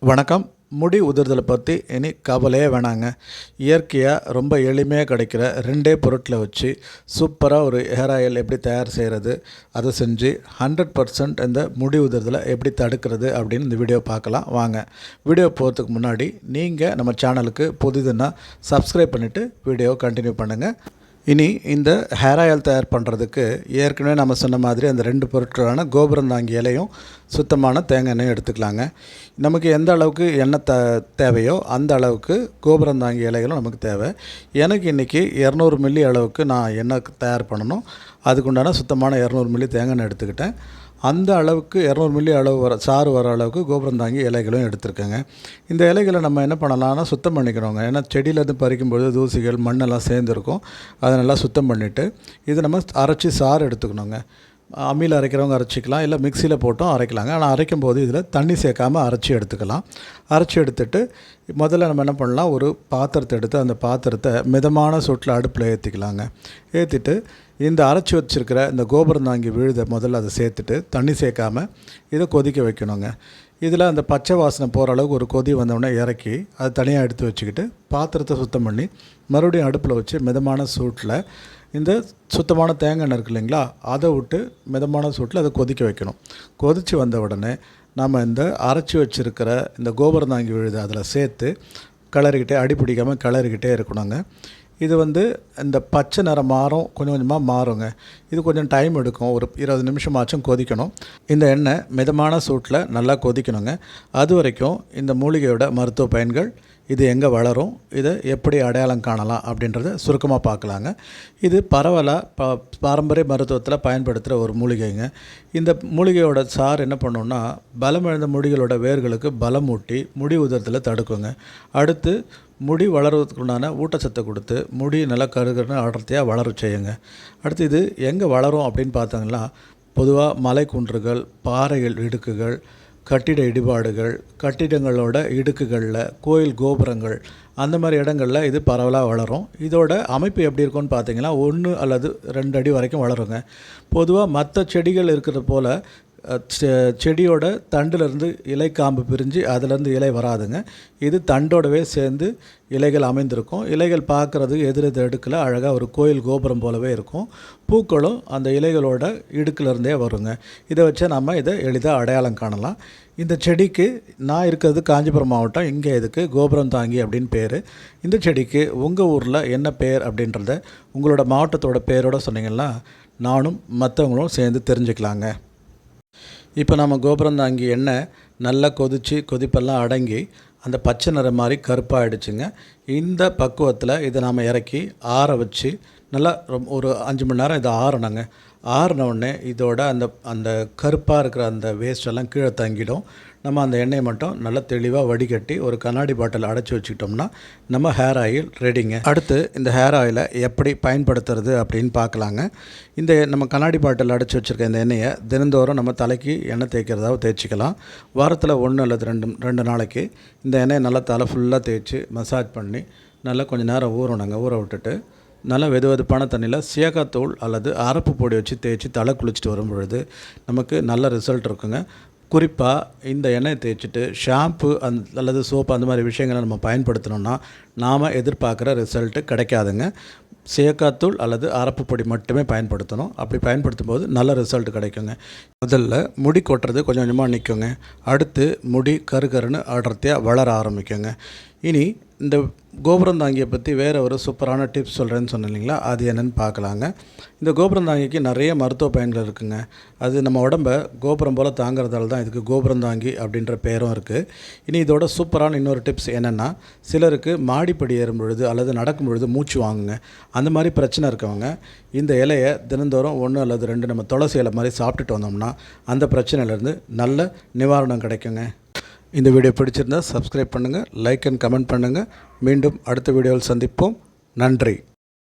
வணக்கம். முடி உதிர்தலை பற்றி இனி கவலையே வேணாங்க. இயற்கையாக ரொம்ப எளிமையாக கிடைக்கிற 2 பொருட்களை வச்சு சூப்பராக ஒரு ஹேர் ஆயில் எப்படி தயார் செய்கிறது, அதை செஞ்சு 100% இந்த முடி உதிர்தலை எப்படி தடுக்கிறது அப்படின்னு இந்த வீடியோ பார்க்கலாம் வாங்க. வீடியோ போகிறதுக்கு முன்னாடி நீங்கள் நம்ம சேனலுக்கு புதிதுன்னா சப்ஸ்கிரைப் பண்ணிவிட்டு வீடியோவை கண்டினியூ பண்ணுங்கள். இனி இந்த ஹேர் ஆயில் தயார் பண்ணுறதுக்கு ஏற்கனவே நம்ம சொன்ன மாதிரி அந்த 2 பொருட்களான கோபுரந்தாங்கி இலையும் சுத்தமான தேங்காய் எண்ணெயும் எடுத்துக்கலாங்க. நமக்கு எந்த அளவுக்கு எண்ணெய் தேவையோ அந்த அளவுக்கு கோபுரந்தாங்கி இலைகளும் நமக்கு தேவை. எனக்கு இன்றைக்கி 200 மில்லி அளவுக்கு நான் எண்ணெய் தயார் பண்ணணும். அதுக்குண்டான சுத்தமான 200 மில்லி தேங்காய் எண்ணெய் எடுத்துக்கிட்டேன். அந்த அளவுக்கு 200 மில்லி அளவு சாறு வர அளவுக்கு கோபுரந்தாங்கி இலைகளும் எடுத்துருக்கேங்க. இந்த இலைகளை நம்ம என்ன பண்ணலாம்னா சுத்தம் பண்ணிக்கிறோங்க. ஏன்னா செடியிலேருந்து பறிக்கும்பொழுது தூசிகள் மண்ணெல்லாம் சேர்ந்துருக்கும். அதை நல்லா சுத்தம் பண்ணிவிட்டு இதை நம்ம அரைச்சி சாறு எடுத்துக்கணுங்க. அம்மியில் அரைக்கிறவங்க அரைச்சிக்கலாம், இல்லை மிக்சியில் போட்டும் அரைக்கலாங்க. ஆனால் அரைக்கும் போது இதில் தண்ணி சேர்க்காமல் அரைச்சி எடுத்துக்கலாம். அரைச்சி எடுத்துட்டு முதல்ல நம்ம என்ன பண்ணலாம், ஒரு பாத்திரத்தை எடுத்து அந்த பாத்திரத்தை மிதமான சூட்டில் அடுப்பில் ஏற்றிக்கலாங்க. ஏற்றிட்டு இந்த அரைச்சி வச்சுருக்கிற இந்த கோபுரந்தாங்கி விழுதை முதல்ல அதை சேர்த்துட்டு தண்ணி சேர்க்காமல் இதை கொதிக்க வைக்கணுங்க. இதில் அந்த பச்சை வாசனை போகிற அளவுக்கு ஒரு கொதி வந்தோடனே இறக்கி அதை தனியாக எடுத்து வச்சுக்கிட்டு பாத்திரத்தை சுத்தம் பண்ணி மறுபடியும் அடுப்பில் வச்சு மிதமான சூட்டில் இந்த சுத்தமான தேங்காய் எண்ணெய் இருக்கு இல்லைங்களா, அதை விட்டு மிதமான சூட்டில் அதை கொதிக்க வைக்கணும். கொதித்து வந்த உடனே நம்ம இந்த அரைச்சி வச்சுருக்கிற இந்த கோபுரந்தாங்கி விழுதை அதில் சேர்த்து கிளறிக்கிட்டே அடிப்பிடிக்காமல் கிளறிக்கிட்டே இருக்கணுங்க. இது இந்த பச்சை நிறம் மாறும், கொஞ்சம் கொஞ்சமாக மாறுங்க. இது கொஞ்சம் டைம் எடுக்கும், ஒரு 20 நிமிஷமாச்சும் கொதிக்கணும். இந்த எண்ணெய் மிதமான சூட்டில் நல்லா கொதிக்கணுங்க. அது வரைக்கும் இந்த மூலிகையோட மருத்துவ பயன்கள், இது எங்கே வளரும், இதை எப்படி அடையாளம் காணலாம் அப்படின்றத சுருக்கமாக பார்க்கலாங்க. இது பரவலாக பாரம்பரிய மருத்துவத்தில் பயன்படுத்துகிற ஒரு மூலிகைங்க. இந்த மூலிகையோட சாறு என்ன பண்ணுன்னா பலமிழந்த முடிகளோட வேர்களுக்கு பலம் ஊட்டி முடி உதிர்தலை தடுக்குங்க. அடுத்து முடி வளர்வதற்குண்டான ஊட்டச்சத்தை கொடுத்து முடி நல்லா கருகருன்னு அடர்த்தியாக வளர செய்யுங்க. அடுத்து இது எங்கே வளரும் அப்படின்னு பார்த்தாங்கன்னா பொதுவாக மலை குன்றுகள், பாறைகள் இடுக்குகள், கட்டிட இடிபாடுகள், கட்டிடங்களோட இடுக்குகளில், கோயில் கோபுரங்கள், அந்த மாதிரி இடங்களில் இது பரவலாக வளரும். இதோட அமைப்பு எப்படி இருக்கும்னு பார்த்தீங்கன்னா 1 அல்லது 2 அடி வரைக்கும் வளருங்க. பொதுவாக மற்ற செடிகள் இருக்கிறது போல் செடியோட தண்டிலிருந்து இலை காம்பு பிரிஞ்சு அதிலேருந்து இலை வராதுங்க. இது தண்டோடவே சேர்ந்து இலைகள் அமைந்திருக்கும். இலைகள் பார்க்குறது எதிரெது அடுக்கில் அழகாக ஒரு கோயில் கோபுரம் போலவே இருக்கும். பூக்களும் அந்த இலைகளோட இடுக்கிலேருந்தே வருங்க. இதை வச்சு நம்ம இதை எளிதாக அடையாளம் காணலாம். இந்த செடிக்கு நான் இருக்கிறது காஞ்சிபுரம் மாவட்டம், இங்கே இதுக்கு கோபுரந்தாங்கி அப்படின்னு பேர். இந்த செடிக்கு உங்கள் ஊரில் என்ன பேர் அப்படின்றத உங்களோட மாவட்டத்தோட பேரோட சொன்னீங்கன்னா நானும் மற்றவங்களும் சேர்ந்து தெரிஞ்சுக்கலாங்க. இப்போ நம்ம கோபுரந்தாங்கி எண்ணெய் நல்லா கொதிப்பெல்லாம் அடங்கி அந்த பச்சை நிறம் மாதிரி கருப்பாகிடுச்சுங்க. இந்த பக்குவத்தில் இதை நாம் இறக்கி ஆற வச்சு நல்லா ஒரு 5 மணி நேரம் இதை ஆறணுங்க. ஆறினவுடனே இதோட அந்த கருப்பாக இருக்கிற அந்த வேஸ்டெல்லாம் கீழே தங்கிடும். நம்ம அந்த எண்ணெயை மட்டும் நல்லா தெளிவாக வடிகட்டி ஒரு கண்ணாடி பாட்டில் அடைச்சி வச்சுக்கிட்டோம்னா நம்ம ஹேர் ஆயில் ரெடிங்க. அடுத்து இந்த ஹேர் ஆயிலை எப்படி பயன்படுத்துறது அப்படின்னு பார்க்கலாங்க. இந்த நம்ம கண்ணாடி பாட்டில் அடைச்சி வச்சுருக்க இந்த எண்ணெயை தினந்தோறும் நம்ம தலைக்கு எண்ணெய் தேய்க்கிறதாக தேய்ச்சிக்கலாம். வாரத்தில் 1 அல்லது 2 நாளைக்கு இந்த எண்ணெயை நல்லா தலை ஃபுல்லாக தேய்ச்சி மசாஜ் பண்ணி நல்லா கொஞ்சம் நேரம் ஊறணுங்க. ஊற விட்டுட்டு நல்லா வெதுவெதுப்பான தண்ணியில் சீயக்காத்தூள் அல்லது அரப்பு பொடி வச்சு தேய்ச்சி தலை குளிச்சுட்டு வரும்பொழுது நமக்கு நல்ல ரிசல்ட் இருக்குங்க. குறிப்பாக இந்த எண்ணெயை தேய்ச்சிட்டு ஷாம்பு அல்லது சோப்பு அந்த மாதிரி விஷயங்களை நம்ம பயன்படுத்தினோம்னா நாம் எதிர்பார்க்குற ரிசல்ட்டு கிடைக்காதுங்க. சீயக்காத்தூள் அல்லது அரப்பு பொடி மட்டுமே பயன்படுத்தணும். அப்படி பயன்படுத்தும் போது நல்ல ரிசல்ட் கிடைக்குங்க. முதல்ல முடி கொட்டுறது கொஞ்சம் கொஞ்சமாக நிற்குங்க. அடுத்து முடி கருகருன்னு அடர்த்தியாக வளர ஆரம்பிக்குங்க. இனி இந்த கோபுரந்தாங்கியை பற்றி வேறு ஒரு சூப்பரான டிப்ஸ் சொல்கிறேன்னு சொன்னேன் இல்லைங்களா, அது என்னென்னு பார்க்கலாங்க. இந்த கோபுரந்தாங்கிக்கு நிறைய மருத்துவ பயன்கள் இருக்குங்க. அது நம்ம உடம்பை கோபுரம் போல் தாங்கிறதால தான் இதுக்கு கோபுரந்தாங்கி அப்படின்ற பேரும் இருக்குது. இனி இதோட சூப்பரான இன்னொரு டிப்ஸ் என்னென்னா, சிலருக்கு மாடிப்படி ஏறும் பொழுது அல்லது நடக்கும் பொழுது மூச்சு வாங்குங்க. அந்த மாதிரி பிரச்சனை இருக்கவங்க இந்த இலையை தினந்தோறும் 1 அல்லது 2 நம்ம துளசி இலை மாதிரி சாப்பிட்டுட்டு வந்தோம்னா அந்த பிரச்சனையிலேருந்து நல்ல நிவாரணம் கிடைக்குங்க. இந்த வீடியோ பிடிச்சிருந்தால் சப்ஸ்கிரைப் பண்ணுங்கள், லைக் அண்ட் கமெண்ட் பண்ணுங்கள். மீண்டும் அடுத்த வீடியோவில் சந்திப்போம். நன்றி.